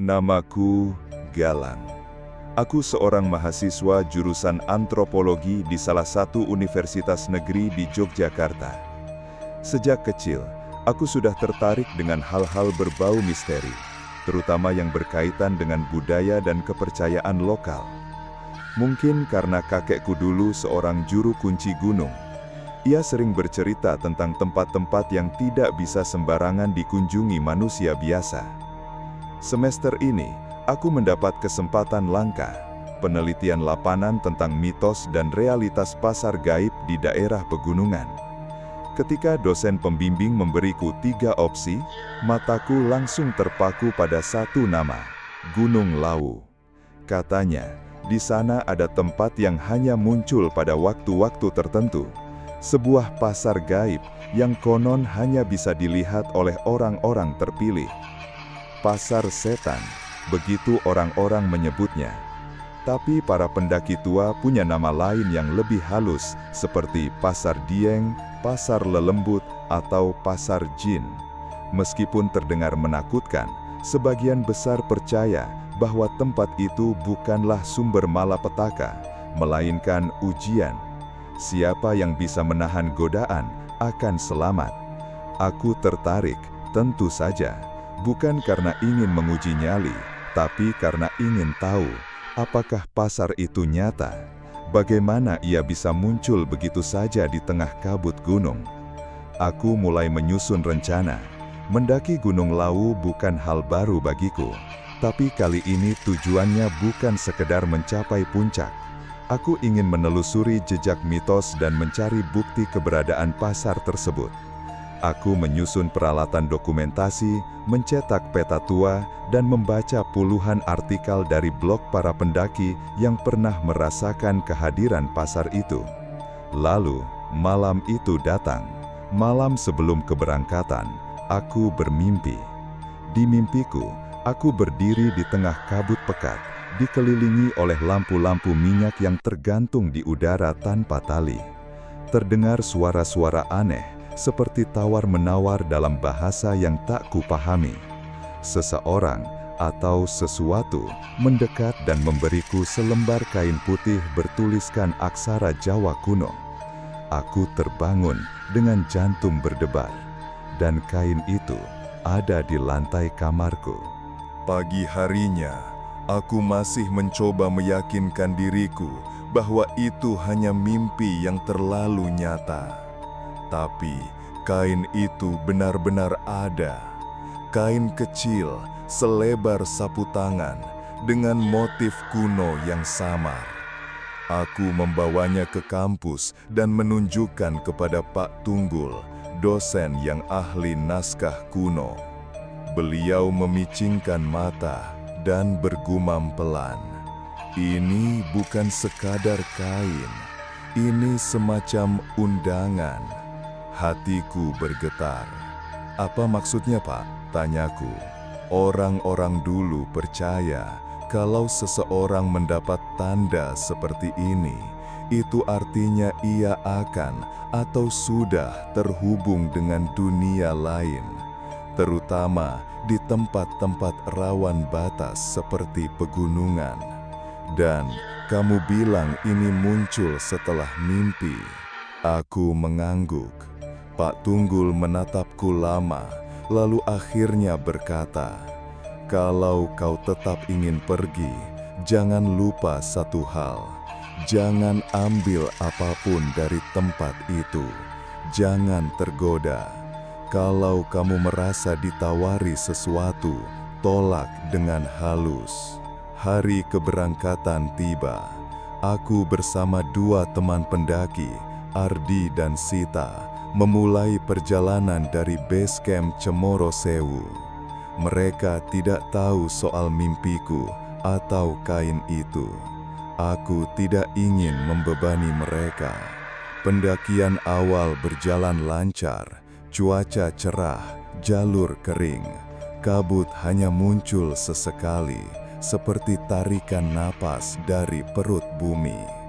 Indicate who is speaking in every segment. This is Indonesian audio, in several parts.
Speaker 1: Namaku Galang. Aku seorang mahasiswa jurusan antropologi di salah satu universitas negeri di Yogyakarta. Sejak kecil, aku sudah tertarik dengan hal-hal berbau misteri, terutama yang berkaitan dengan budaya dan kepercayaan lokal. Mungkin karena kakekku dulu seorang juru kunci gunung. Ia sering bercerita tentang tempat-tempat yang tidak bisa sembarangan dikunjungi manusia biasa. Semester ini, aku mendapat kesempatan langka, penelitian lapangan tentang mitos dan realitas pasar gaib di daerah pegunungan. Ketika dosen pembimbing memberiku 3 opsi, mataku langsung terpaku pada satu nama, Gunung Lawu. Katanya, di sana ada tempat yang hanya muncul pada waktu-waktu tertentu. Sebuah pasar gaib yang konon hanya bisa dilihat oleh orang-orang terpilih. Pasar setan, begitu orang-orang menyebutnya. Tapi para pendaki tua punya nama lain yang lebih halus, seperti Pasar Dieng, Pasar Lelembut, atau Pasar Jin. Meskipun terdengar menakutkan, sebagian besar percaya bahwa tempat itu bukanlah sumber malapetaka, melainkan ujian. Siapa yang bisa menahan godaan akan selamat. Aku tertarik, tentu saja, bukan karena ingin menguji nyali, tapi karena ingin tahu, apakah pasar itu nyata? Bagaimana ia bisa muncul begitu saja di tengah kabut gunung? Aku mulai menyusun rencana. Mendaki Gunung Lawu bukan hal baru bagiku, tapi kali ini tujuannya bukan sekedar mencapai puncak. Aku ingin menelusuri jejak mitos dan mencari bukti keberadaan pasar tersebut. Aku menyusun peralatan dokumentasi, mencetak peta tua, dan membaca puluhan artikel dari blog para pendaki yang pernah merasakan kehadiran pasar itu. Lalu, malam itu datang. Malam sebelum keberangkatan, aku bermimpi. Di mimpiku, aku berdiri di tengah kabut pekat, dikelilingi oleh lampu-lampu minyak yang tergantung di udara tanpa tali. Terdengar suara-suara aneh, seperti tawar-menawar dalam bahasa yang tak kupahami. Seseorang atau sesuatu mendekat dan memberiku selembar kain putih bertuliskan aksara Jawa kuno. Aku terbangun dengan jantung berdebar, dan kain itu ada di lantai kamarku. Pagi harinya, aku masih mencoba meyakinkan diriku bahwa itu hanya mimpi yang terlalu nyata. Tapi kain itu benar-benar ada. Kain kecil selebar sapu tangan dengan motif kuno yang samar. Aku membawanya ke kampus dan menunjukkan kepada Pak Tunggul, dosen yang ahli naskah kuno. Beliau memicingkan mata dan bergumam pelan. Ini bukan sekadar kain, ini semacam undangan. Hatiku bergetar. Apa maksudnya, Pak? Tanyaku. Orang-orang dulu percaya kalau seseorang mendapat tanda seperti ini, itu artinya ia akan atau sudah terhubung dengan dunia lain, terutama di tempat-tempat rawan batas seperti pegunungan. Dan kamu bilang ini muncul setelah mimpi. Aku mengangguk. Pak Tunggul menatapku lama, lalu akhirnya berkata, "Kalau kau tetap ingin pergi, jangan lupa satu hal. Jangan ambil apapun dari tempat itu. Jangan tergoda. Kalau kamu merasa ditawari sesuatu, tolak dengan halus." Hari keberangkatan tiba. Aku bersama 2 teman pendaki, Ardi dan Sita, memulai perjalanan dari base camp Cemoro Sewu. Mereka tidak tahu soal mimpiku atau kain itu. Aku tidak ingin membebani mereka. Pendakian awal berjalan lancar, cuaca cerah, jalur kering. Kabut hanya muncul sesekali, seperti tarikan napas dari perut bumi.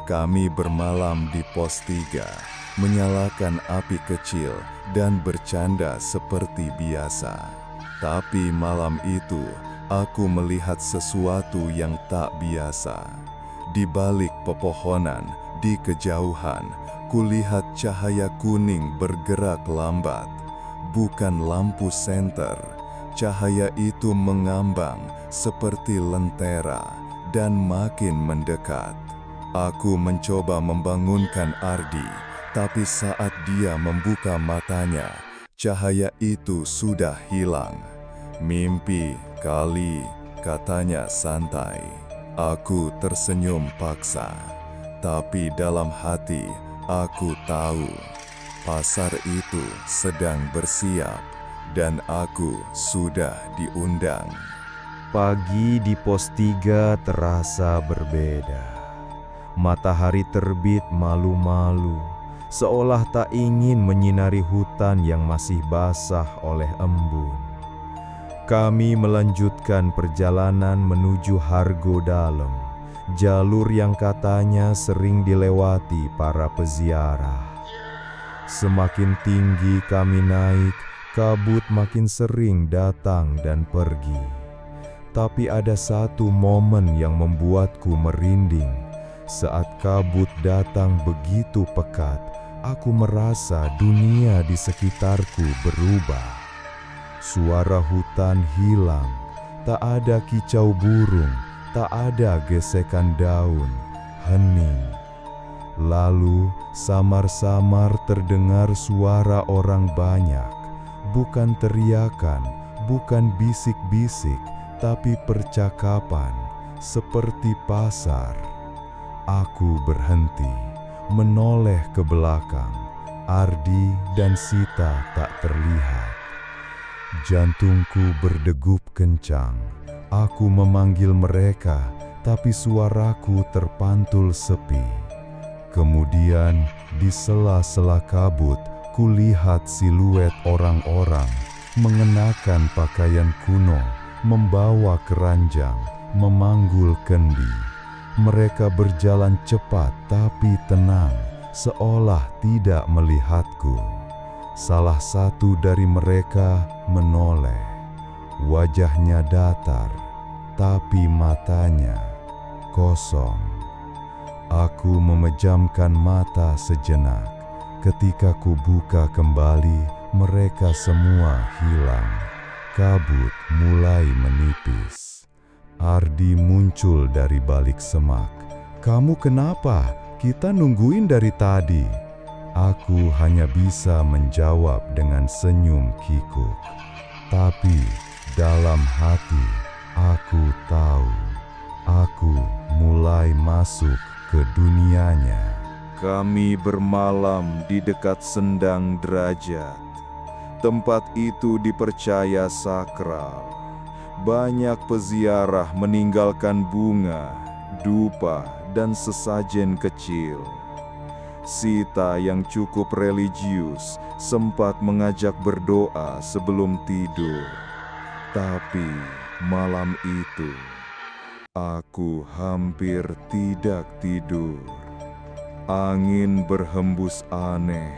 Speaker 1: Kami bermalam di pos 3, menyalakan api kecil dan bercanda seperti biasa. Tapi malam itu,
Speaker 2: Aku melihat sesuatu yang tak biasa. Di balik pepohonan, di kejauhan, kulihat cahaya kuning bergerak lambat. Bukan lampu senter. Cahaya itu mengambang seperti lentera dan makin mendekat. Aku mencoba membangunkan Ardi, tapi saat dia membuka matanya, cahaya itu sudah hilang. "Mimpi kali," katanya santai. Aku tersenyum paksa, tapi dalam hati aku tahu pasar itu sedang bersiap dan aku sudah diundang.
Speaker 3: Pagi di pos 3 terasa berbeda. Matahari terbit malu-malu, seolah tak ingin menyinari hutan yang masih basah oleh embun. Kami melanjutkan perjalanan menuju Hargo Dalem, jalur yang katanya sering dilewati para peziarah. Semakin tinggi kami naik, kabut makin sering datang dan pergi. Tapi ada satu momen yang membuatku merinding. Saat kabut datang begitu pekat, aku merasa dunia di sekitarku berubah. Suara hutan hilang, tak ada kicau burung, tak ada gesekan daun, hening. Lalu samar-samar terdengar suara orang banyak, bukan teriakan, bukan bisik-bisik, tapi percakapan, seperti pasar. Aku berhenti, menoleh ke belakang. Ardi dan Sita tak terlihat. Jantungku berdegup kencang. Aku memanggil mereka, tapi suaraku terpantul sepi. Kemudian, di sela-sela kabut, kulihat siluet orang-orang mengenakan pakaian kuno, membawa keranjang, memanggul kendi. Mereka berjalan cepat tapi tenang, seolah tidak melihatku. Salah satu dari mereka menoleh. Wajahnya datar, tapi matanya kosong. Aku memejamkan mata sejenak. Ketika ku buka kembali, mereka semua hilang. Kabut mulai menipis. Ardi muncul dari balik semak. "Kamu kenapa? Kita nungguin dari tadi." Aku hanya bisa menjawab dengan senyum kikuk. Tapi dalam hati, aku tahu. Aku mulai masuk ke dunianya.
Speaker 1: Kami bermalam di dekat Sendang Derajat. Tempat itu dipercaya sakral. Banyak peziarah meninggalkan bunga, dupa, dan sesajen kecil. Sita yang cukup religius sempat mengajak berdoa sebelum tidur. Tapi malam itu, aku hampir tidak tidur. Angin berhembus aneh,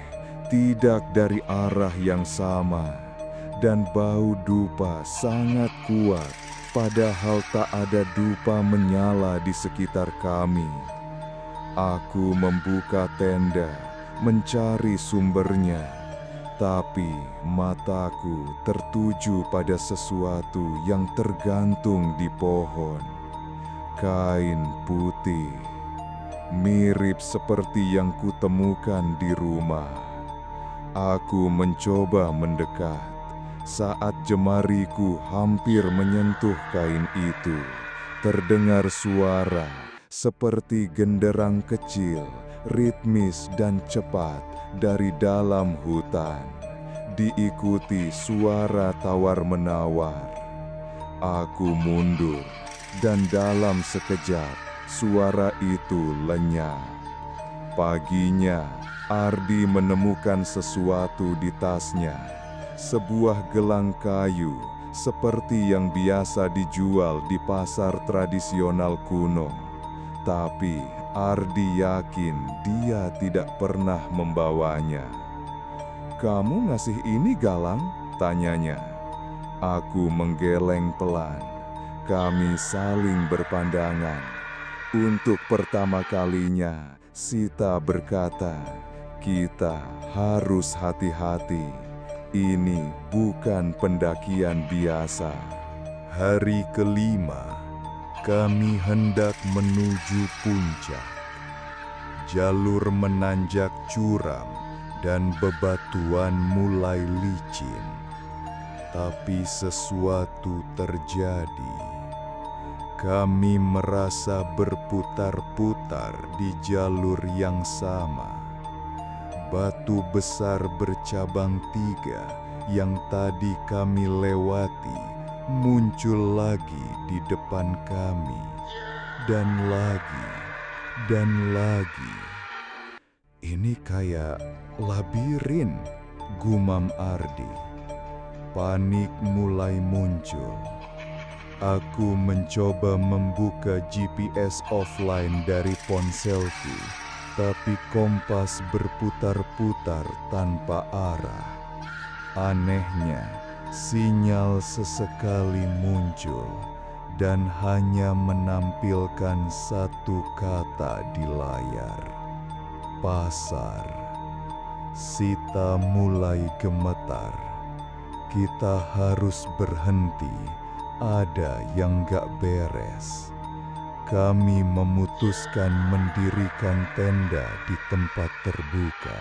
Speaker 1: tidak dari arah yang sama, dan bau dupa sangat kuat, padahal tak ada dupa menyala di sekitar kami. Aku membuka tenda, mencari sumbernya, tapi mataku tertuju pada sesuatu yang tergantung di pohon. Kain putih, mirip seperti yang kutemukan di rumah. Aku mencoba mendekat. Saat jemariku hampir menyentuh kain itu, terdengar suara seperti genderang kecil, ritmis dan cepat dari dalam hutan. Diikuti suara tawar-menawar. Aku mundur, dan dalam sekejap suara itu lenyap. Paginya, Ardi menemukan sesuatu di tasnya. Sebuah gelang kayu, seperti yang biasa dijual di pasar tradisional kuno. Tapi Ardi yakin dia tidak pernah membawanya. "Kamu ngasih ini galang?" tanyanya. Aku menggeleng pelan.
Speaker 2: kami saling berpandangan. Untuk pertama kalinya, Sita berkata, "Kita harus hati-hati. Ini bukan pendakian biasa."
Speaker 3: Hari kelima, kami hendak menuju puncak. Jalur menanjak curam dan bebatuan mulai licin. Tapi sesuatu terjadi. Kami merasa berputar-putar di jalur yang sama. Batu besar bercabang 3 yang tadi kami lewati muncul lagi di depan kami, dan lagi. Ini kayak labirin, gumam Ardi. Panik mulai muncul. Aku mencoba membuka GPS offline dari ponselku, tapi kompas berputar-putar tanpa arah. Anehnya, sinyal sesekali muncul dan hanya menampilkan satu kata di layar. Pasar. Sita mulai gemetar. Kita harus berhenti. Ada yang gak beres. Kami memutuskan mendirikan tenda di tempat terbuka.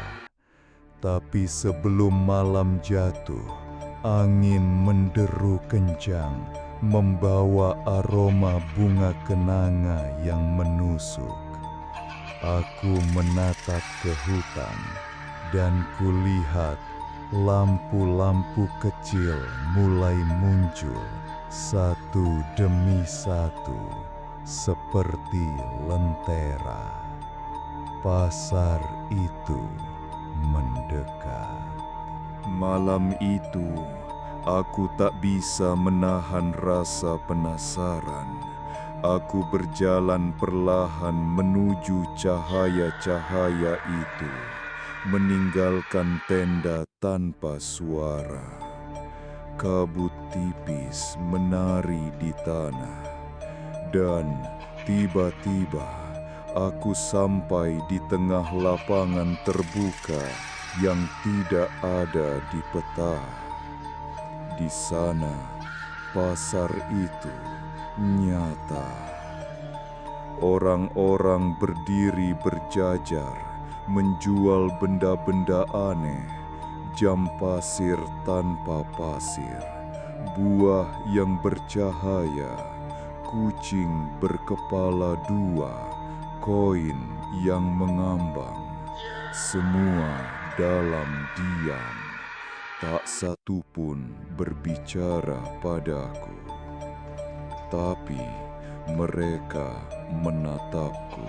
Speaker 3: Tapi sebelum malam jatuh, angin menderu kencang, membawa aroma bunga kenanga yang menusuk. Aku menatap ke hutan, dan kulihat lampu-lampu kecil mulai muncul, satu demi satu, seperti lentera. Pasar itu mendekat.
Speaker 2: Malam itu, aku tak bisa menahan rasa penasaran. Aku berjalan perlahan menuju cahaya-cahaya itu, meninggalkan tenda tanpa suara. Kabut tipis menari di tanah, dan tiba-tiba aku sampai di tengah lapangan terbuka yang tidak ada di peta. Di sana, pasar itu nyata. Orang-orang berdiri berjajar, menjual benda-benda aneh, jam pasir tanpa pasir, buah yang bercahaya, kucing berkepala 2, koin yang mengambang. Semua dalam diam, tak satu pun berbicara padaku. Tapi mereka menatapku.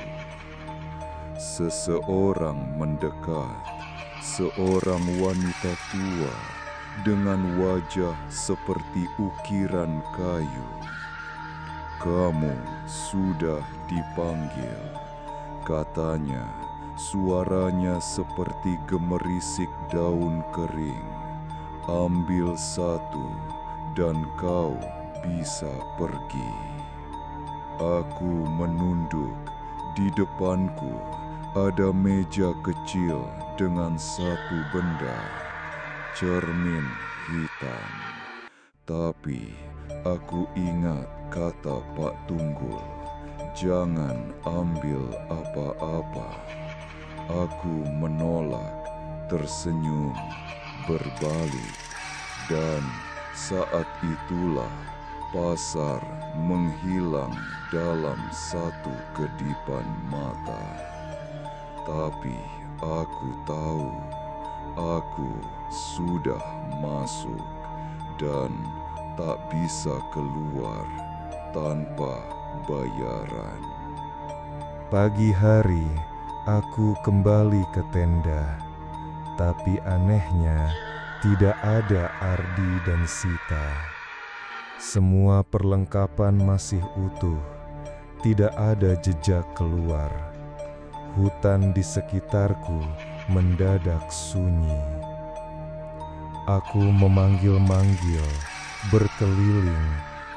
Speaker 2: Seseorang mendekat, seorang wanita tua dengan wajah seperti ukiran kayu. "Kamu sudah dipanggil," katanya. Suaranya seperti gemerisik daun kering. "Ambil satu dan kau bisa pergi." Aku menunduk. Di depanku ada meja kecil dengan satu benda, cermin hitam. Tapi aku ingat kata Pak Tunggul, "Jangan ambil apa-apa." Aku menolak, tersenyum, berbalik, dan saat itulah pasar menghilang dalam satu kedipan mata. Tapi aku tahu, aku sudah masuk dan tak bisa keluar tanpa bayaran.
Speaker 3: Pagi hari, aku kembali ke tenda, tapi anehnya tidak ada Ardi dan Sita. Semua perlengkapan masih utuh, tidak ada jejak keluar. Hutan di sekitarku mendadak sunyi. Aku memanggil-manggil, berkeliling,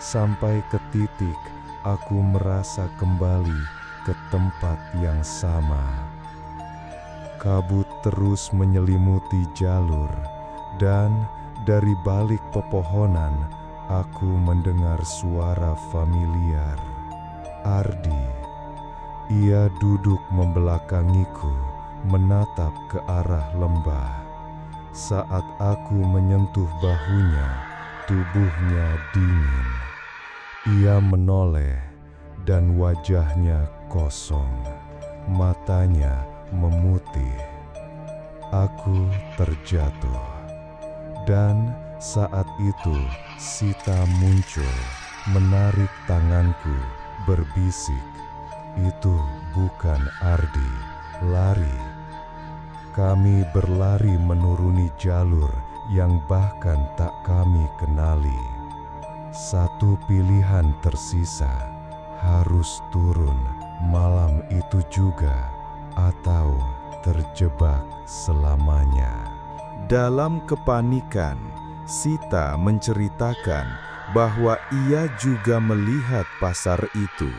Speaker 3: sampai ke titik aku merasa kembali ke tempat yang sama. Kabut terus menyelimuti jalur, dan dari balik pepohonan aku mendengar suara familiar. Ardi. Ia duduk membelakangiku, menatap ke arah lembah. Saat aku menyentuh bahunya, tubuhnya dingin. Ia menoleh dan wajahnya kosong, matanya memutih. Aku terjatuh. Dan saat itu Sita muncul, menarik tanganku, berbisik, "Itu bukan Ardi, lari." Kami berlari menuruni jalur yang bahkan tak kami kenali. Satu pilihan tersisa, harus turun malam itu juga atau terjebak selamanya.
Speaker 4: Dalam kepanikan, Sita menceritakan bahwa ia juga melihat pasar itu.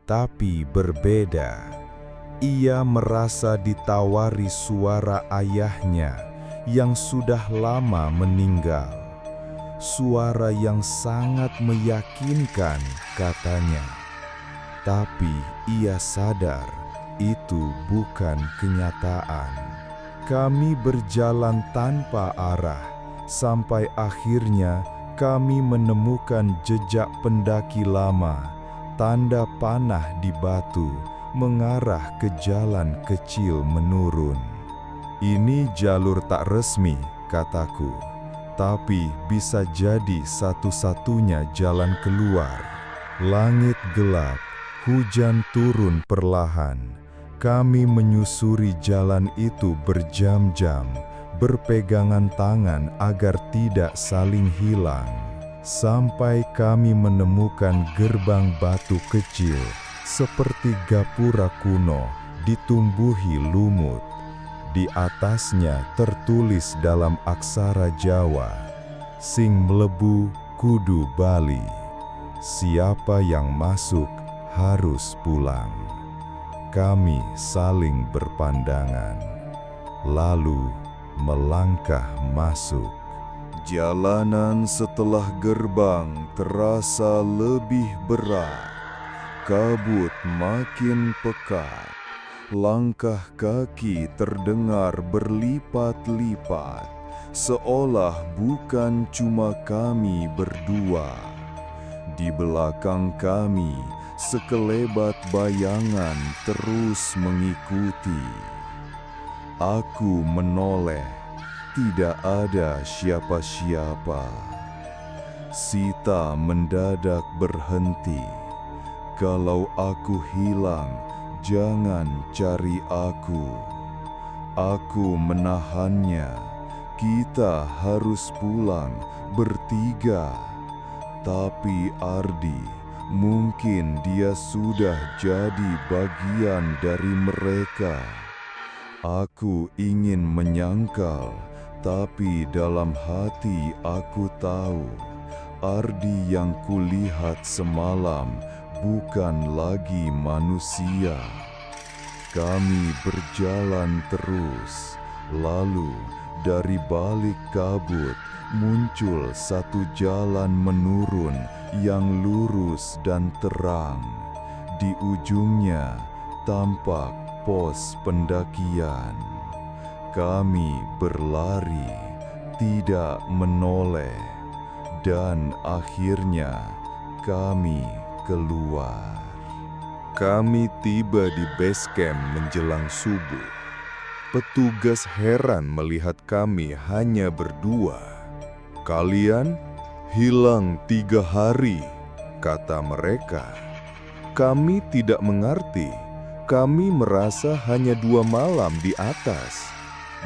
Speaker 4: Tapi berbeda, ia merasa ditawari suara ayahnya yang sudah lama meninggal. Suara yang sangat meyakinkan, katanya. Tapi ia sadar itu bukan kenyataan. Kami berjalan tanpa arah, sampai akhirnya kami menemukan jejak pendaki lama. Tanda panah di batu mengarah ke jalan kecil menurun. "Ini jalur tak resmi," kataku, "tapi bisa jadi satu-satunya jalan keluar." Langit gelap, hujan turun perlahan. Kami menyusuri jalan itu berjam-jam, berpegangan tangan agar tidak saling hilang. Sampai kami menemukan gerbang batu kecil, seperti gapura kuno, ditumbuhi lumut. Di atasnya tertulis dalam aksara Jawa, "Sing mlebu kudu bali." Siapa yang masuk harus pulang. Kami saling berpandangan, lalu melangkah masuk.
Speaker 2: Jalanan setelah gerbang terasa lebih berat. Kabut makin pekat. Langkah kaki terdengar berlipat-lipat, seolah bukan cuma kami berdua. Di belakang kami, sekelebat bayangan terus mengikuti. Aku menoleh. Tidak ada siapa-siapa. Sita mendadak berhenti. "Kalau aku hilang, jangan cari aku." Aku menahannya. "Kita harus pulang bertiga." Tapi Ardi, mungkin dia sudah jadi bagian dari mereka. Aku ingin menyangkal, tapi dalam hati aku tahu, Ardi yang kulihat semalam bukan lagi manusia. Kami berjalan terus, lalu dari balik kabut muncul satu jalan menurun yang lurus dan terang. Di ujungnya tampak pos pendakian. Kami berlari, tidak menoleh, dan akhirnya kami keluar.
Speaker 1: Kami tiba di base camp menjelang subuh. Petugas heran melihat kami hanya berdua. "Kalian hilang 3 hari," kata mereka. Kami tidak mengerti. Kami merasa hanya 2 malam di atas.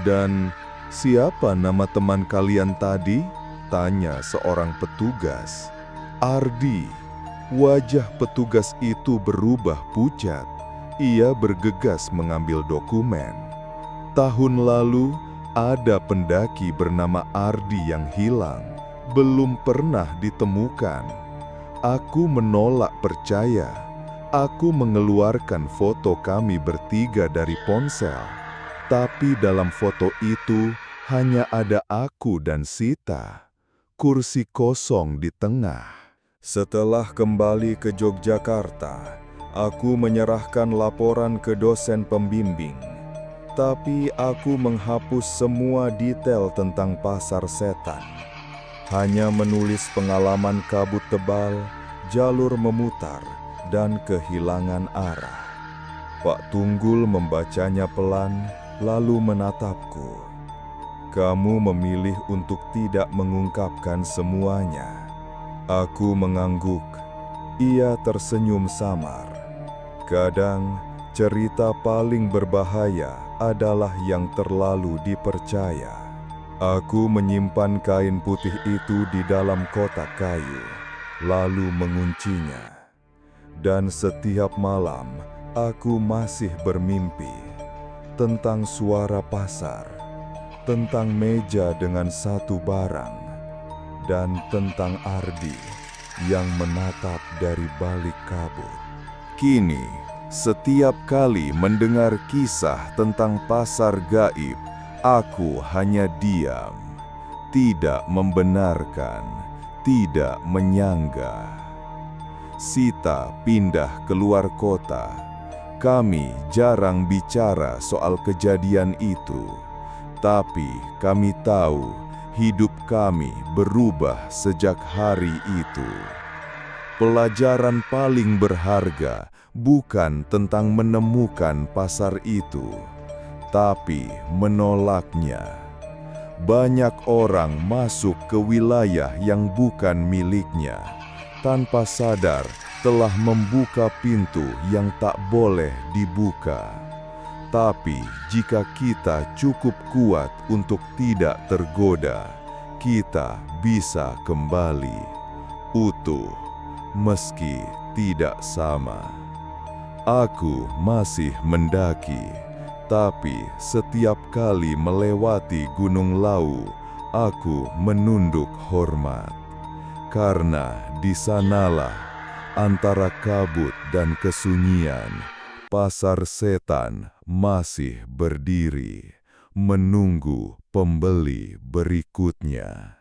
Speaker 1: "Dan siapa nama teman kalian tadi?" tanya seorang petugas. "Ardi." Wajah petugas itu berubah pucat. Ia bergegas mengambil dokumen. Tahun lalu, ada pendaki bernama Ardi yang hilang, belum pernah ditemukan.
Speaker 2: Aku menolak percaya. Aku mengeluarkan foto kami bertiga dari ponsel. Tapi dalam foto itu hanya ada aku dan Sita. Kursi kosong di tengah. Setelah kembali ke Yogyakarta, aku menyerahkan laporan ke dosen pembimbing. Tapi aku menghapus semua detail tentang pasar setan. Hanya menulis pengalaman kabut tebal, jalur memutar, dan kehilangan arah. Pak Tunggul membacanya pelan, lalu menatapku. Kamu memilih untuk tidak mengungkapkan semuanya. Aku mengangguk. Ia tersenyum samar. Kadang, cerita paling berbahaya adalah yang terlalu dipercaya. Aku menyimpan kain putih itu di dalam kotak kayu, lalu menguncinya. Dan setiap malam, aku masih bermimpi tentang suara pasar, tentang meja dengan satu barang, dan tentang Ardi yang menatap dari balik kabut. Kini, setiap kali mendengar kisah tentang pasar gaib, aku hanya diam, tidak membenarkan, tidak menyanggah. Sita pindah keluar kota. Kami jarang bicara soal kejadian itu, tapi kami tahu hidup kami berubah sejak hari itu. Pelajaran paling berharga bukan tentang menemukan pasar itu, tapi menolaknya. Banyak orang masuk ke wilayah yang bukan miliknya, tanpa sadar telah membuka pintu yang tak boleh dibuka. Tapi jika kita cukup kuat untuk tidak tergoda, kita bisa kembali utuh, meski tidak sama. Aku masih mendaki, tapi setiap kali melewati Gunung Lawu, aku menunduk hormat. Karena di sanalah, antara kabut dan kesunyian, pasar setan masih berdiri, menunggu pembeli berikutnya.